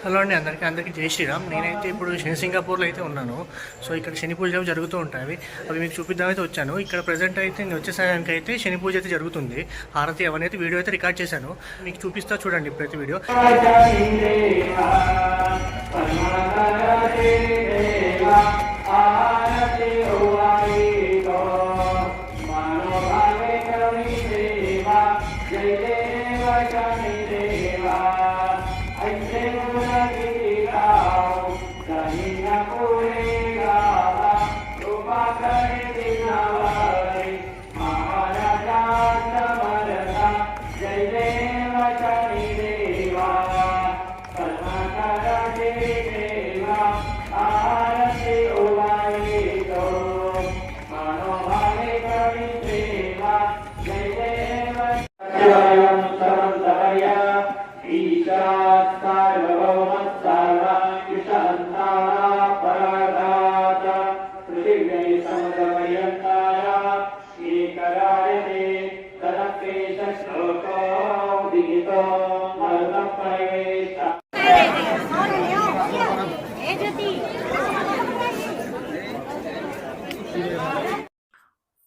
Hello అండి, అందరికీ జై శ్రీరామ్. నేనైతే ఇప్పుడు సింగపూర్లో అయితే ఉన్నాను. సో ఇక్కడ శని పూజలు జరుగుతూ ఉంటాయి. అవి మీకు చూపిద్దామైతే వచ్చాను. ఇక్కడ ప్రజెంట్ అయితే నేను వచ్చే సమయానికి అయితే శని పూజ అయితే జరుగుతుంది. హారతి అవన్నీ వీడియో అయితే రికార్డ్ చేశాను, మీకు చూపిస్తా చూడండి ప్రతి వీడియో.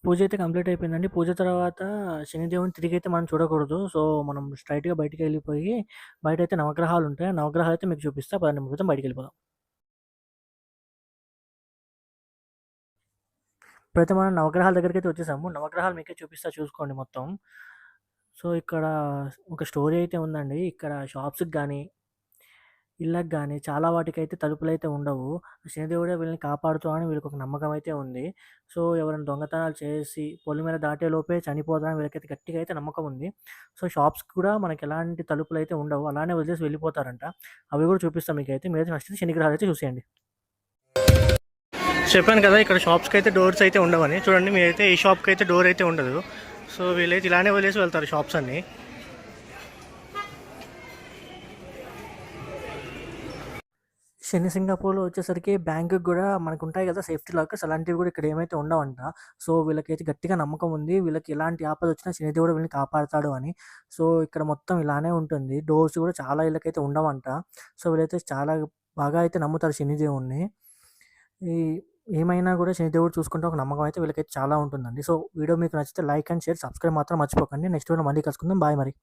పూజ అయితే కంప్లీట్ అయిపోయిందండి. పూజ తర్వాత శనిదేవుని తిరిగి అయితే మనం చూడకూడదు. సో మనం స్ట్రైట్‌గా బయటికి వెళ్ళిపోయి బయట అయితే నవగ్రహాలు ఉంటాయి. నవగ్రహాలు అయితే మీకు చూపిస్తా. పదండి మొత్తం బయటికి వెళ్ళిపోదాం. ఇప్పుడైతే మనం నవగ్రహాల దగ్గరికి అయితే వచ్చేసాము. నవగ్రహాలు మీకే చూపిస్తా, చూసుకోండి మొత్తం. సో ఇక్కడ ఒక స్టోరీ అయితే ఉందండి. ఇక్కడ షాప్స్‌కి కానీ, ఇళ్ళకి గానీ చాలా వాటికైతే తలుపులైతే ఉండవు. శనిదేవుడే వీళ్ళని కాపాడుతాడని వీళ్ళకొక నమ్మకం అయితే ఉంది. సో ఎవరైనా దొంగతనాలు చేసి పొలిమేర దాటే లోపే చనిపోతారని వీళ్ళకైతే గట్టిగా అయితే నమ్మకం ఉంది. సో షాప్స్‌కి కూడా మనకెలాంటి తలుపులైతే ఉండవు. అలానే వదిలేసి వెళ్ళిపోతారంట. అవి కూడా చూపిస్తా మీకైతే. మీరైతే నచ్చితే శనిగ్రహాలైతే చూసేయండి. చెప్పాను కదా, ఇక్కడ షాప్స్కి అయితే డోర్స్ అయితే ఉండవని. చూడండి, మీరైతే ఈ షాప్కి అయితే డోర్ అయితే ఉండదు. సో వీళ్ళైతే ఇలానే వదిలేసి వెళ్తారు షాప్స్ అన్నీ. సింగపూర్లో వచ్చేసరికి బ్యాంకుకి కూడా మనకు ఉంటాయి కదా సేఫ్టీ లాకర్స్, అలాంటివి కూడా ఇక్కడ ఏమైతే ఉండవంట. సో వీళ్ళకైతే గట్టిగా నమ్మకం ఉంది, వీళ్ళకి ఎలాంటి ఆపద వచ్చినా శనిదేవుడు వీళ్ళని కాపాడుతాడు అని. సో ఇక్కడ మొత్తం ఇలానే ఉంటుంది. డోర్స్ కూడా చాలా ఇళ్ళకైతే ఉండవంట. సో వీళ్ళైతే చాలా బాగా అయితే నమ్ముతారు శనిదేవుడిని. ఈ ఏమైనా కూడా శనిదేవుడు చూసుకుంటే ఒక నమ్మకం అయితే వీళ్ళకైతే చాలా ఉంటుందండి. సో వీడియో మీకు నచ్చితే లైక్ అండ్ షేర్, సబ్స్క్రైబ్ మాత్రం మర్చిపోకండి. నెక్స్ట్ వీడియో మళ్ళీ కలుసుకుందాం. బాయ్ మరి.